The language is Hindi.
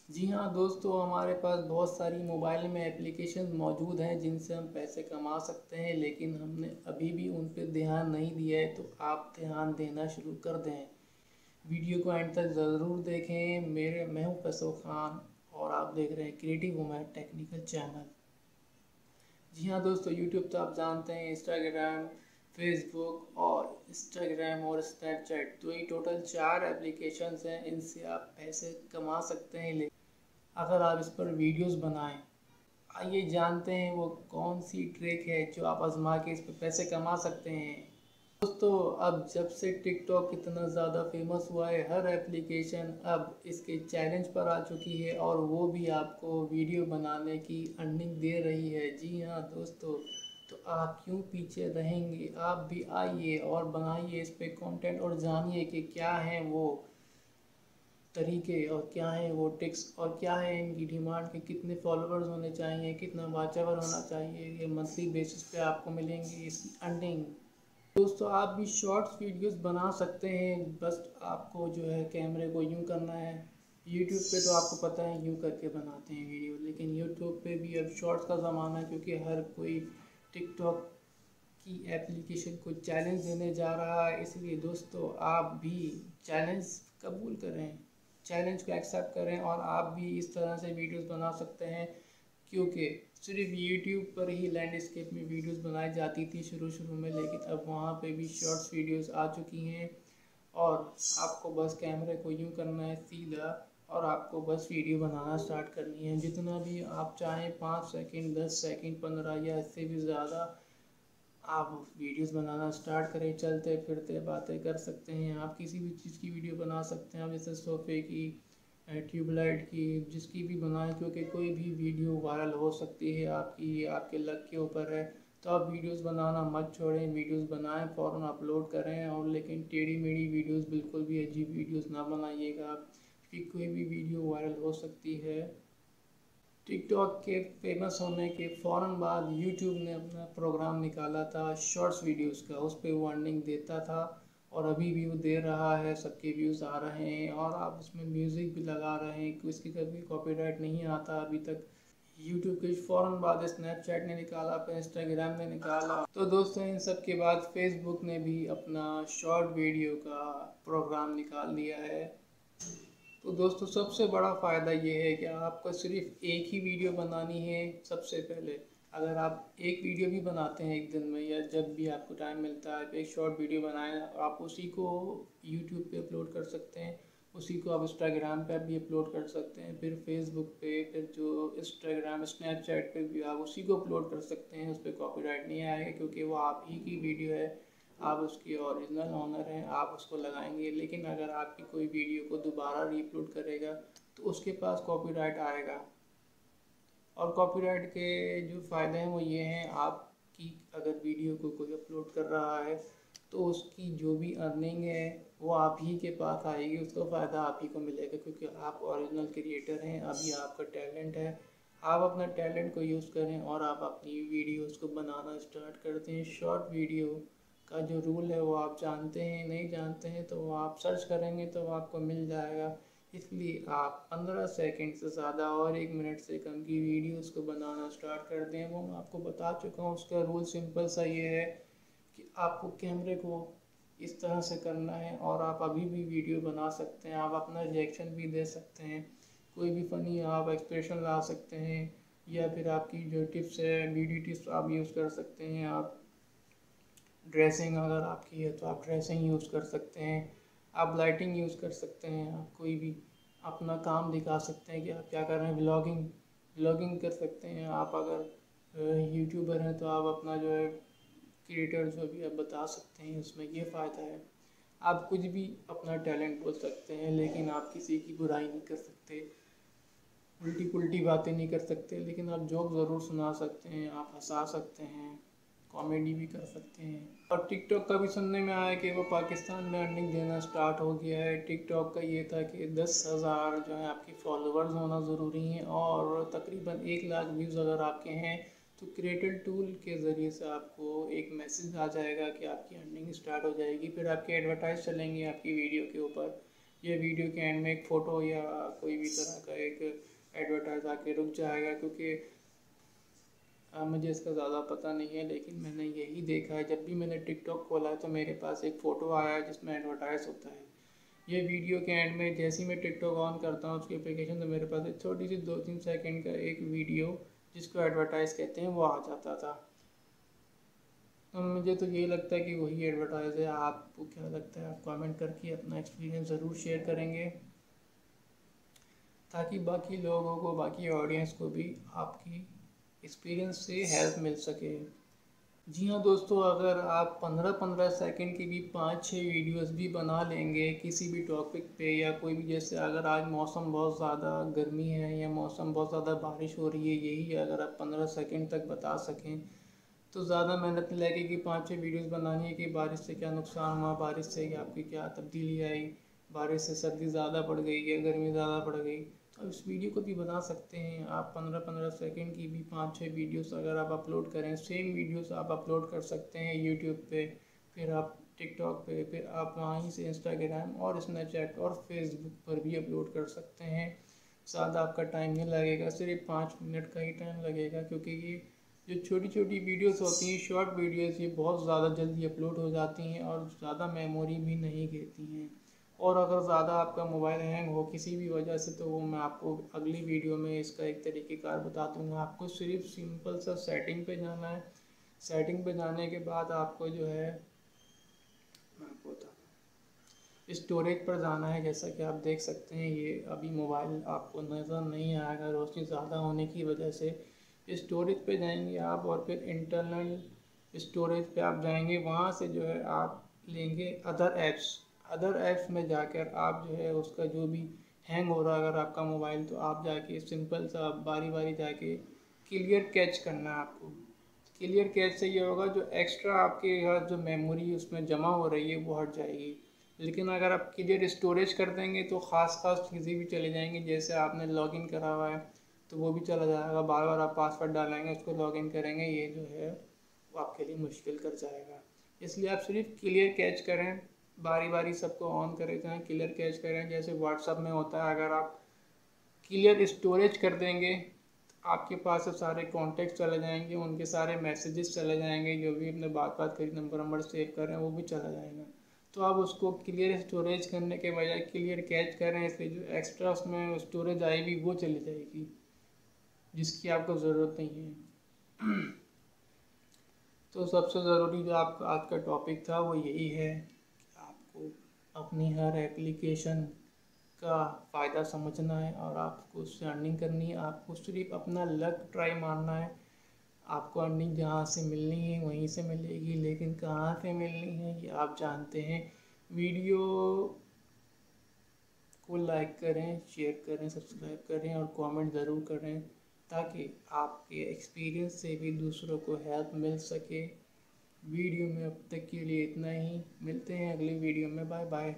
जी हाँ दोस्तों, हमारे पास बहुत सारी मोबाइल में एप्लीकेशन मौजूद हैं जिनसे हम पैसे कमा सकते हैं, लेकिन हमने अभी भी उन पर ध्यान नहीं दिया है। तो आप ध्यान देना शुरू कर दें। वीडियो को एंड तक ज़रूर देखें। मैं हूँ फैसल खान और आप देख रहे हैं क्रिएटिव वुमेन टेक्निकल चैनल। जी हाँ दोस्तों, यूट्यूब तो आप जानते हैं, इंस्टाग्राम, फेसबुक और इंस्टाग्राम और स्नैपचैट, तो ये टोटल 4 एप्लीकेशंस हैं। इनसे आप पैसे कमा सकते हैं, लेकिन अगर आप इस पर वीडियोस बनाएं। आइए जानते हैं वो कौन सी ट्रिक है जो आप आजमा के इस पर पैसे कमा सकते हैं। दोस्तों, अब जब से टिकटॉक इतना ज़्यादा फेमस हुआ है, हर एप्लीकेशन अब इसके चैलेंज पर आ चुकी है और वो भी आपको वीडियो बनाने की अर्निंग दे रही है। जी हाँ दोस्तों, तो आप क्यों पीछे रहेंगे? आप भी आइए और बनाइए इस पे कंटेंट और जानिए कि क्या है वो तरीके और क्या है वो टिक्स और क्या है इनकी डिमांड के कितने फॉलोअर्स होने चाहिए, कितना वॉच आवर होना चाहिए। ये मंथली बेसिस पे आपको मिलेंगी इसकी अर्निंग। दोस्तों, आप भी शॉर्ट्स वीडियोस बना सकते हैं। बस आपको जो है कैमरे को यूं करना है। यूट्यूब पे तो आपको पता है यूं करके बनाते हैं वीडियो, लेकिन यूट्यूब पे भी अब शॉर्ट्स का ज़माना है, क्योंकि हर कोई टिकटॉक की एप्लीकेशन को चैलेंज देने जा रहा है। इसलिए दोस्तों, आप भी चैलेंज कबूल करें, चैलेंज को एक्सेप्ट करें और आप भी इस तरह से वीडियोस बना सकते हैं। क्योंकि सिर्फ यूट्यूब पर ही लैंडस्केप में वीडियोस बनाई जाती थी शुरू शुरू में, लेकिन अब वहाँ पे भी शॉर्ट्स वीडियोस आ चुकी हैं। और आपको बस कैमरे को यूँ करना है सीधा और आपको बस वीडियो बनाना स्टार्ट करनी है। जितना भी आप चाहें, 5 सेकंड, 10 सेकंड, 15 या इससे भी ज़्यादा आप वीडियोस बनाना स्टार्ट करें। चलते फिरते बातें कर सकते हैं, आप किसी भी चीज़ की वीडियो बना सकते हैं। आप जैसे सोफ़े की, ट्यूबलाइट की, जिसकी भी बनाएं, क्योंकि कोई भी वीडियो वायरल हो सकती है। आपकी आपके लक के ऊपर है। तो आप वीडियोस बनाना मत छोड़ें, वीडियोस बनाएं, फ़ौरन अपलोड करें। और लेकिन टेढ़ी मेढ़ी वीडियोस, बिल्कुल भी अजीब वीडियोस ना बनाइएगा, क्योंकि कोई भी वीडियो वायरल हो सकती है। टिकटॉक के फेमस होने के फ़ौरन बाद यूट्यूब ने अपना प्रोग्राम निकाला था शॉर्ट्स वीडियोस का। उस पे वो अर्निंग देता था और अभी भी वो दे रहा है। सबके व्यूज़ आ रहे हैं और आप उसमें म्यूज़िक भी लगा रहे हैं, कि उसकी कभी कॉपीराइट नहीं आता अभी तक। यूट्यूब के फ़ौरन बाद स्नैपचैट ने निकाला, फिर इंस्टाग्राम ने निकाला। तो दोस्तों, इन सब के बाद फेसबुक ने भी अपना शॉर्ट वीडियो का प्रोग्राम निकाल लिया है। तो दोस्तों, सबसे बड़ा फ़ायदा ये है कि आपको सिर्फ एक ही वीडियो बनानी है। सबसे पहले अगर आप एक वीडियो भी बनाते हैं एक दिन में, या जब भी आपको टाइम मिलता है, तो एक शॉर्ट वीडियो बनाएं। आप उसी को यूट्यूब पे अपलोड कर सकते हैं, उसी को आप इंस्टाग्राम पे भी अपलोड कर सकते हैं, फिर फेसबुक पे, फिर जो इंस्टाग्राम स्नैपचैट पे भी आप उसी को अपलोड कर सकते हैं। उस पर कॉपीराइट नहीं आएगा, क्योंकि वो आप ही की वीडियो है, आप उसकी ओरिजिनल ओनर हैं, आप उसको लगाएंगे। लेकिन अगर आपकी कोई वीडियो को दोबारा रीअपलोड करेगा तो उसके पास कॉपीराइट आएगा। और कॉपीराइट के जो फ़ायदे हैं वो ये हैं, आपकी अगर वीडियो को कोई अपलोड कर रहा है तो उसकी जो भी अर्निंग है वो आप ही के पास आएगी, उसका फ़ायदा आप ही को मिलेगा, क्योंकि आप ओरिजिनल क्रिएटर हैं। अभी आपका टैलेंट है, आप अपना टैलेंट को यूज़ करें और आप अपनी वीडियोस को बनाना स्टार्ट करते हैं। शॉर्ट वीडियो का जो रूल है वो आप जानते हैं, नहीं जानते हैं तो वो आप सर्च करेंगे तो आपको मिल जाएगा। इसलिए आप 15 सेकंड से ज़्यादा और 1 मिनट से कम की वीडियोस को बनाना स्टार्ट कर दें। वो मैं आपको बता चुका हूँ। उसका रूल सिंपल सा ये है कि आपको कैमरे को इस तरह से करना है और आप अभी भी वीडियो बना सकते हैं। आप अपना रिएक्शन भी दे सकते हैं, कोई भी फ़नी आप एक्सप्रेशन ला सकते हैं, या फिर आपकी जो टिप्स है, ब्यूटी टिप्स आप यूज़ कर सकते हैं। आप ड्रेसिंग अगर आपकी है तो आप ड्रेसिंग यूज़ कर सकते हैं, आप लाइटिंग यूज़ कर सकते हैं, आप कोई भी अपना काम दिखा सकते हैं कि आप क्या कर रहे हैं। व्लॉगिंग व्लॉगिंग कर सकते हैं। आप अगर यूट्यूबर हैं तो आप अपना जो है क्रिएटर जो भी आप बता सकते हैं। उसमें ये फ़ायदा है, आप कुछ भी अपना टैलेंट बोल सकते हैं, लेकिन आप किसी की बुराई नहीं कर सकते, उल्टी पुल्टी बातें नहीं कर सकते। लेकिन आप जोक ज़रूर सुना सकते हैं, आप हंसा सकते हैं, कॉमेडी भी कर सकते हैं। और टिकटॉक का भी सुनने में आया कि वो पाकिस्तान में अर्निंग देना स्टार्ट हो गया है। टिकटॉक का ये था कि 10,000 जो है आपकी फॉलोअर्स होना ज़रूरी हैं और तकरीबन 1 लाख व्यूज़ अगर आपके हैं, तो क्रिएटर टूल के ज़रिए से आपको एक मैसेज आ जाएगा कि आपकी अर्निंग स्टार्ट हो जाएगी। फिर आपके एडवर्टाइज चलेंगे आपकी वीडियो के ऊपर। ये वीडियो के एंड में एक फ़ोटो या कोई भी तरह का एक एडवर्टाइज आके रुक जाएगा, क्योंकि मुझे इसका ज़्यादा पता नहीं है, लेकिन मैंने यही देखा है जब भी मैंने टिकटॉक खोला है तो मेरे पास एक फ़ोटो आया जिसमें एडवर्टाइज होता है। ये वीडियो के एंड में जैसे ही मैं टिकटॉक ऑन करता हूँ उसकी एप्लीकेशन, तो मेरे पास एक छोटी सी 2-3 सेकंड का एक वीडियो जिसको एडवर्टाइज कहते हैं वो आ जाता था। तो मुझे तो यही लगता है कि वही एडवर्टाइज है। आपको क्या लगता है? आप कमेंट करके अपना एक्सपीरियंस ज़रूर शेयर करेंगे, ताकि बाकी लोगों को, बाकी ऑडियंस को भी आपकी एक्सपीरियंस से हेल्प मिल सके। जी हाँ दोस्तों, अगर आप 15-15 सेकंड की भी 5-6 वीडियोस भी बना लेंगे किसी भी टॉपिक पे, या कोई भी, जैसे अगर आज मौसम बहुत ज़्यादा गर्मी है या मौसम बहुत ज़्यादा बारिश हो रही है, यही अगर आप 15 सेकंड तक बता सकें तो ज़्यादा मेहनत नहीं लगेगी 5-6 वीडियोस बनानी है कि बारिश से क्या नुकसान हुआ, बारिश से आपकी क्या तब्दीली आई, बारिश से सर्दी ज़्यादा पड़ गई या गर्मी ज़्यादा पड़ गई। तो इस वीडियो को भी बना सकते हैं आप। 15-15 सेकंड की भी 5-6 वीडियोस अगर आप अपलोड करें, सेम वीडियोस आप अपलोड कर सकते हैं यूट्यूब पे, फिर आप टिकटॉक पे, फिर आप वहीं से इंस्टाग्राम और स्नैपचैट और फेसबुक पर भी अपलोड कर सकते हैं। ज़्यादा आपका टाइम नहीं लगेगा, सिर्फ 5 मिनट का ही टाइम लगेगा, क्योंकि ये जो छोटी छोटी वीडियोस होती हैं, शॉर्ट वीडियोस, ये बहुत ज़्यादा जल्दी अपलोड हो जाती हैं और ज़्यादा मेमोरी भी नहीं घेरती हैं। और अगर ज़्यादा आपका मोबाइल हैंग हो किसी भी वजह से, तो वो मैं आपको अगली वीडियो में इसका एक तरीक़ेकार बता दूंगा। आपको सिर्फ सिंपल सा सेटिंग पे जाना है। सेटिंग पे जाने के बाद आपको जो है, मैं आपको बता, स्टोरेज पर जाना है। जैसा कि आप देख सकते हैं, ये अभी मोबाइल आपको नज़र नहीं आएगा रोशनी ज़्यादा होने की वजह से। स्टोरेज पे जाएंगे आप और फिर इंटरनल स्टोरेज पे आप जाएंगे। वहाँ से जो है आप लेंगे अदर ऐप्स। अदर ऐप्स में जाकर आप जो है उसका जो भी हैंग हो रहा है अगर आपका मोबाइल, तो आप जाके सिंपल सा बारी बारी जाके क्लियर कैच करना है आपको। क्लियर कैच से ये होगा, जो एक्स्ट्रा आपके यहाँ जो मेमोरी उसमें जमा हो रही है वो हट जाएगी। लेकिन अगर आप क्लियर स्टोरेज कर देंगे तो ख़ास चीज़ें भी चले जाएंगी। जैसे आपने लॉगिन करा हुआ है तो वो भी चला जाएगा, बार बार आप पासवर्ड डालेंगे, उसको लॉगिन करेंगे, ये जो है वो आपके लिए मुश्किल कर जाएगा। इसलिए आप सिर्फ क्लियर कैच करें, बारी बारी सबको ऑन करें जाएँ, क्लियर कैच करें। जैसे व्हाट्सअप में होता है, अगर आप क्लियर स्टोरेज कर देंगे आपके पास से सारे कॉन्टेक्ट चले जाएंगे, उनके सारे मैसेजेस चले जाएंगे, जो भी अपने बात बात करी नंबर सेव कर रहे हैं वो भी चला जाएगा। तो आप उसको क्लियर स्टोरेज करने के बजाय क्लियर कैच करें, इसलिए जो एक्स्ट्रा उसमें स्टोरेज आएगी वो चली जाएगी, जिसकी आपको ज़रूरत नहीं है। तो सबसे ज़रूरी जो आपका आज का टॉपिक था वो यही है कि आपको अपनी हर एप्लीकेशन का फ़ायदा समझना है और आपको उससे अर्निंग करनी है। आपको सिर्फ अपना लक ट्राई मारना है। आपको अर्निंग जहाँ से मिलनी है वहीं से मिलेगी, लेकिन कहाँ से मिलनी है ये आप जानते हैं। वीडियो को लाइक करें, शेयर करें, सब्सक्राइब करें और कमेंट ज़रूर करें, ताकि आपके एक्सपीरियंस से भी दूसरों को हेल्प मिल सके। वीडियो में अब तक के लिए इतना ही। मिलते हैं अगली वीडियो में। Bye bye.